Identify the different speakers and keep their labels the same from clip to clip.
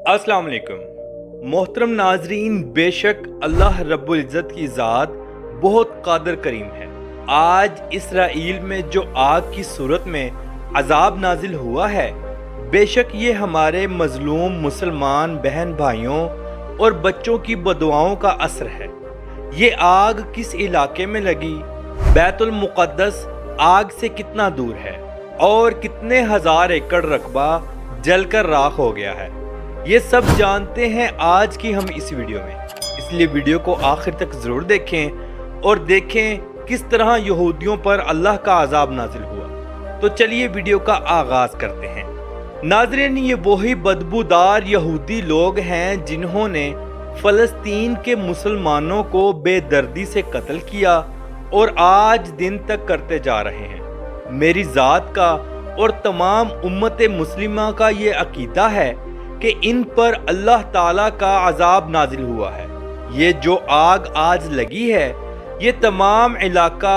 Speaker 1: अस्सलाम वालेकुम मोहतरम नाजरीन, बेशक अल्लाह रब्बुल इज़्ज़त की ज़ात बहुत कादिर करीम है। आज इसराइल में जो आग की सूरत में अजाब नाजिल हुआ है, बेशक ये हमारे मजलूम मुसलमान बहन भाइयों और बच्चों की बदुआओं का असर है। ये आग किस इलाके में लगी, बैतुल मुक़द्दस आग से कितना दूर है और कितने हजार एकड़ रकबा जलकर राख हो गया है, ये सब जानते हैं आज की हम इस वीडियो में। इसलिए वीडियो को आखिर तक ज़रूर देखें और देखें किस तरह यहूदियों पर अल्लाह का अजाब नाजिल हुआ। तो चलिए वीडियो का आगाज़ करते हैं। नाज़रीन, ये वही बदबूदार यहूदी लोग हैं जिन्होंने फ़लस्तीन के मुसलमानों को बेदर्दी से कत्ल किया और आज दिन तक करते जा रहे हैं। मेरी ज़ात का और तमाम उम्मत मुस्लिमा का ये अकीदा है कि इन पर अल्लाह ताला का अजाब नाजिल हुआ है। ये जो आग आज लगी है, ये तमाम इलाका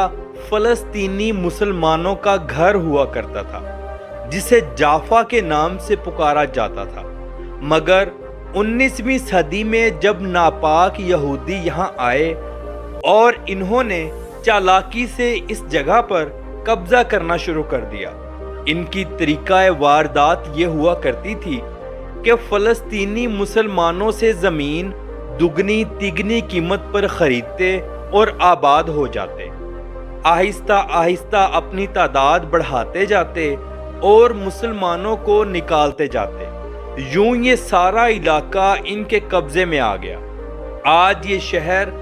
Speaker 1: फ़लस्तीनी मुसलमानों का घर हुआ करता था, जिसे जाफा के नाम से पुकारा जाता था। मगर 19वीं सदी में जब नापाक यहूदी यहाँ आए और इन्होंने चालाकी से इस जगह पर कब्जा करना शुरू कर दिया। इनकी तरीक़ा वारदात ये हुआ करती थी कि फ़लस्तीनी मुसलमानों से ज़मीन दुगनी तिगनी कीमत पर ख़रीदते और आबाद हो जाते। आहिस्ता आहिस्ता अपनी तादाद बढ़ाते जाते और मुसलमानों को निकालते जाते। यूं ये सारा इलाका इनके कब्ज़े में आ गया। आज ये शहर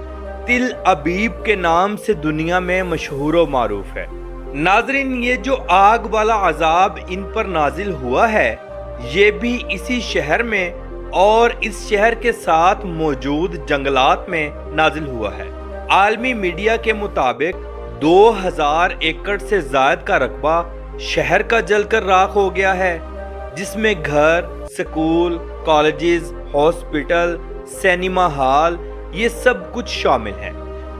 Speaker 1: तिल अबीब के नाम से दुनिया में मशहूर व मारूफ है। नाज़रीन, ये जो आग वाला अजाब इन पर नाजिल हुआ है, ये भी इसी शहर में और इस शहर के साथ मौजूद जंगलात में नाजिल हुआ है। आलमी मीडिया के मुताबिक 2000 एकड़ से ज़ायद का रकबा शहर का जलकर राख हो गया है, जिसमें घर, school, colleges, hospital, cinema hall, ये सब कुछ शामिल है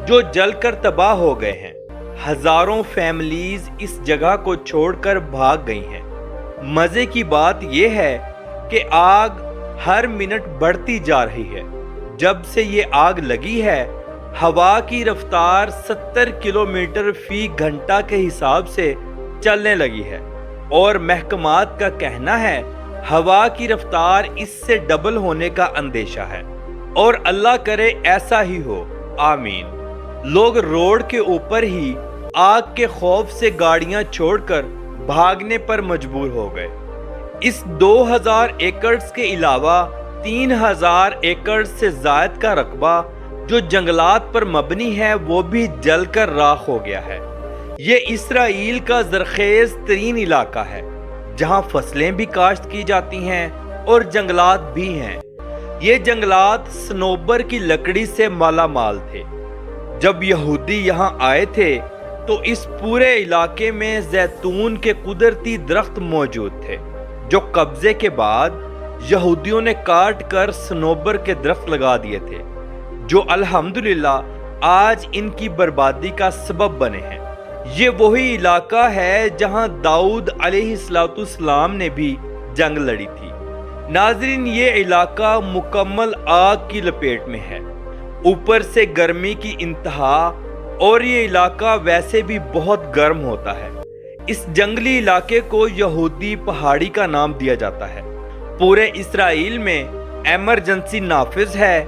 Speaker 1: जो जलकर तबाह हो गए हैं। हजारों फैमिलीज इस जगह को छोड़कर भाग गई हैं। मजे की बात यह है कि आग हर मिनट बढ़ती जा रही है। जब से ये आग लगी है, हवा की रफ्तार 70 किलोमीटर फी घंटा के हिसाब से चलने लगी है और महकमात का कहना है हवा की रफ्तार इससे डबल होने का अंदेशा है और अल्लाह करे ऐसा ही हो, आमीन। लोग रोड के ऊपर ही आग के खौफ से गाड़ियां छोड़कर भागने पर मजबूर हो गए। इस 2000 एकड़ के अलावा 3000 एकड़ से ज़ायद का रकबा जो जंगलात पर मबनी है, वो भी जलकर राख हो गया है। ये इसराइल का ज़रखेज़ तरीन इलाका है, जहाँ फसलें भी काश्त की जाती हैं और जंगलात भी हैं। ये जंगलात सनोबर की लकड़ी से माला माल थे। जब यहूदी यहाँ आए थे तो इस पूरे इलाके में जैतून के कुदरती दरख्त मौजूद थे, जो कब्जे के बाद यहूदियों ने काट कर सनोबर के दरख्त लगा दिए थे, जो अल्हम्दुलिल्लाह आज इनकी बर्बादी का सबब बने हैं। ये वही इलाका है जहां दाऊद अलैहिस्सलाम ने भी जंग लड़ी थी। नाज़रीन, ये इलाका मुकम्मल आग की लपेट में है। ऊपर से गर्मी की इंतहा और ये इलाका वैसे भी बहुत गर्म होता है। इस जंगली इलाके को यहूदी पहाड़ी का नाम दिया जाता है। पूरे इसराइल में एमरजेंसी नाफिज है।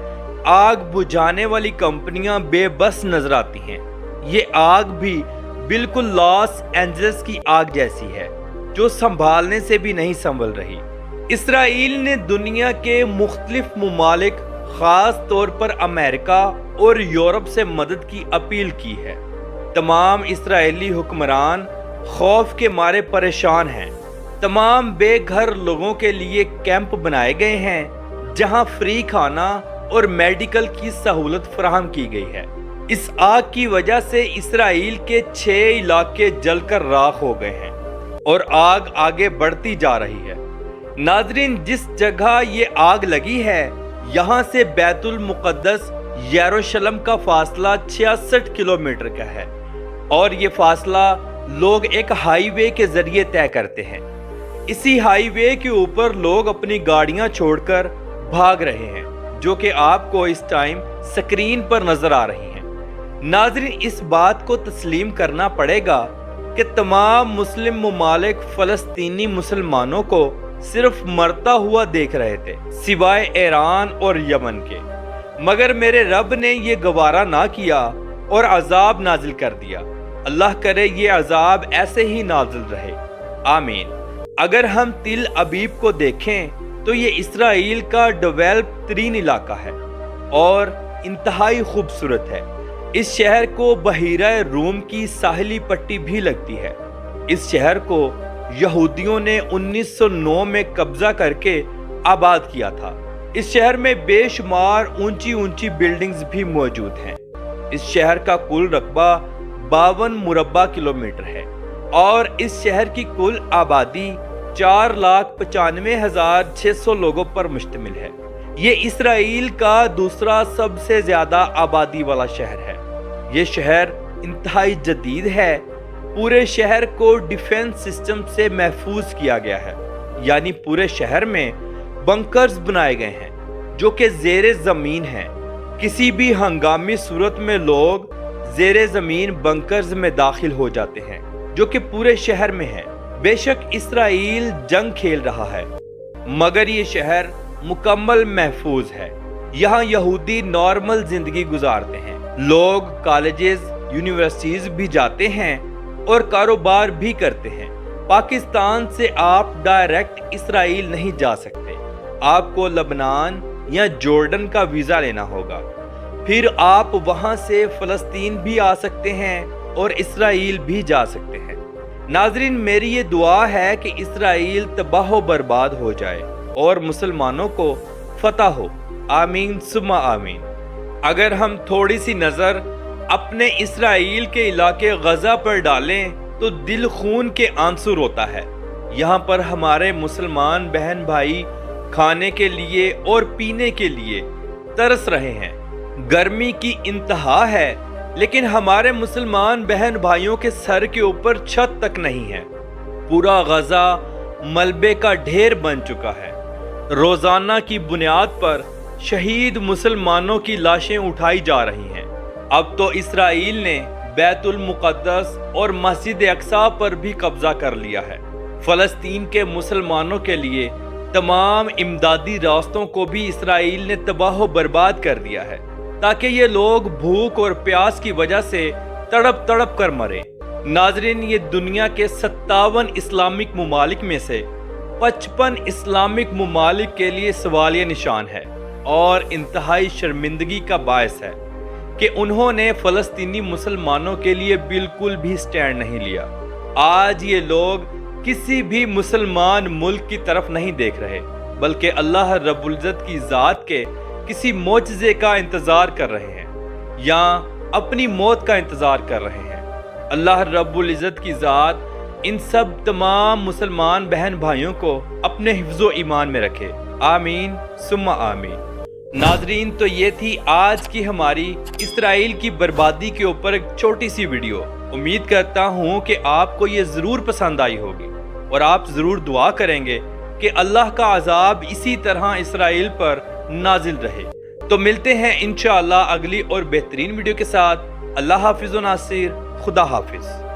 Speaker 1: आग बुझाने वाली कंपनियां बेबस नजर आती हैं। ये आग भी बिल्कुल लॉस एंजल्स की आग जैसी है, जो संभालने से भी नहीं संभल रही। इसराइल ने दुनिया के मुख्तलिफ मुमालिक, खास तौर पर अमेरिका और यूरोप से मदद की अपील की है। तमाम इसराइली हुक्मरान खौफ के मारे परेशान हैं। तमाम बेघर लोगों के लिए कैंप बनाए गए हैं, जहां फ्री खाना और मेडिकल की सहूलत फराहम की गई है। इस आग की वजह से इसराइल के 6 इलाके जलकर राख हो गए हैं और आग आगे बढ़ती जा रही है। नाजरीन, जिस जगह ये आग लगी है, यहाँ से बैतुल मुक़द्दस यरूशलेम का फासला 66 किलोमीटर का है और ये फासला लोग एक हाईवे के जरिए तय करते हैं। इसी हाईवे के ऊपर लोग अपनी गाड़ियां छोड़कर بھاگ رہے ہیں، جو کہ آپ کو اس ٹائم سکرین پر نظر آ رہی ہیں۔ ناظرین، اس بات کو تسلیم کرنا پڑے گا کہ تمام مسلم ممالک فلسطینی مسلمانوں کو صرف مرتا ہوا دیکھ رہے تھے، سوائے ایران اور یمن کے، مگر میرے رب نے یہ گوارا نہ کیا اور عذاب نازل کر دیا۔ اللہ کرے یہ عذاب ایسے ہی نازل رہے، آمین۔ اگر ہم تل ابیب کو دیکھیں تو یہ اسرائیل کا ڈیولپ ترین علاقہ ہے اور انتہائی خوبصورت ہے۔ اس شہر کو بحیرہ روم کی ساحلی پٹی بھی لگتی ہے۔ اس شہر کو یہودیوں نے 1909 میں قبضہ کر کے آباد کیا تھا۔ اس شہر میں بے شمار اونچی اونچی بلڈنگز بھی موجود ہیں۔ اس شہر کا کل رقبہ 52 مربع کلومیٹر ہے اور اس شہر کی کل آبادی 4,95,600 لوگوں پر مشتمل ہے۔ یہ اسرائیل کا دوسرا سب سے زیادہ آبادی والا شہر ہے۔ یہ شہر انتہائی جدید ہے۔ پورے شہر کو ڈیفنس سسٹم سے محفوظ کیا گیا ہے، یعنی پورے شہر میں بنکرز بنائے گئے ہیں جو کہ زیر زمین ہیں۔ کسی بھی ہنگامی صورت میں لوگ زیر زمین بنکرز میں داخل ہو جاتے ہیں جو کہ پورے شہر میں ہیں۔ بے شک اسرائیل جنگ کھیل رہا ہے، مگر یہ شہر مکمل محفوظ ہے۔ یہاں یہودی نارمل زندگی گزارتے ہیں، لوگ کالجز، یونیورسٹیز بھی جاتے ہیں اور کاروبار بھی کرتے ہیں۔ پاکستان سے آپ ڈائریکٹ اسرائیل نہیں جا سکتے، آپ کو لبنان یا جورڈن کا ویزا لینا ہوگا، پھر آپ وہاں سے فلسطین بھی آ سکتے ہیں اور اسرائیل بھی جا سکتے ہیں۔ ناظرین، میری یہ دعا ہے کہ اسرائیل تباہ و برباد ہو جائے اور مسلمانوں کو فتح ہو، آمین ثم آمین۔ اگر ہم تھوڑی سی نظر اپنے اسرائیل کے علاقے غزہ پر ڈالیں تو دل خون کے آنسو روتا ہے۔ یہاں پر ہمارے مسلمان بہن بھائی کھانے کے لیے اور پینے کے لیے ترس رہے ہیں۔ گرمی کی انتہا ہے، لیکن ہمارے مسلمان بہن بھائیوں کے سر کے اوپر چھت تک نہیں ہے۔ پورا غزہ ملبے کا ڈھیر بن چکا ہے۔ روزانہ کی بنیاد پر شہید مسلمانوں کی لاشیں اٹھائی جا رہی ہیں۔ اب تو اسرائیل نے بیت المقدس اور مسجد اقصی پر بھی قبضہ کر لیا ہے۔ فلسطین کے مسلمانوں کے لیے تمام امدادی راستوں کو بھی اسرائیل نے تباہ و برباد کر دیا ہے، تاکہ یہ لوگ بھوک اور پیاس کی وجہ سے تڑپ تڑپ کر مریں۔ ناظرین، یہ دنیا کے 57 اسلامک ممالک میں سے 55 اسلامک ممالک کے لیے سوالیہ نشان ہے اور انتہائی شرمندگی کا باعث ہے کہ انہوں نے فلسطینی مسلمانوں کے لیے بالکل بھی سٹینڈ نہیں لیا۔ آج یہ لوگ کسی بھی مسلمان ملک کی طرف نہیں دیکھ رہے، بلکہ اللہ رب العزت کی ذات کے کسی معجزے کا انتظار کر رہے ہیں یا اپنی موت کا انتظار کر رہے ہیں۔ اللہ رب العزت کی ذات ان سب تمام مسلمان بہن بھائیوں کو اپنے حفظ و ایمان میں رکھے، آمین ثم آمین۔ ناظرین، تو یہ تھی آج کی ہماری اسرائیل کی بربادی کے اوپر ایک چھوٹی سی ویڈیو۔ امید کرتا ہوں کہ آپ کو یہ ضرور پسند آئی ہوگی اور آپ ضرور دعا کریں گے کہ اللہ کا عذاب اسی طرح اسرائیل پر نازل رہے۔ تو ملتے ہیں انشاءاللہ اگلی اور بہترین ویڈیو کے ساتھ۔ اللہ حافظ و ناصر، خدا حافظ۔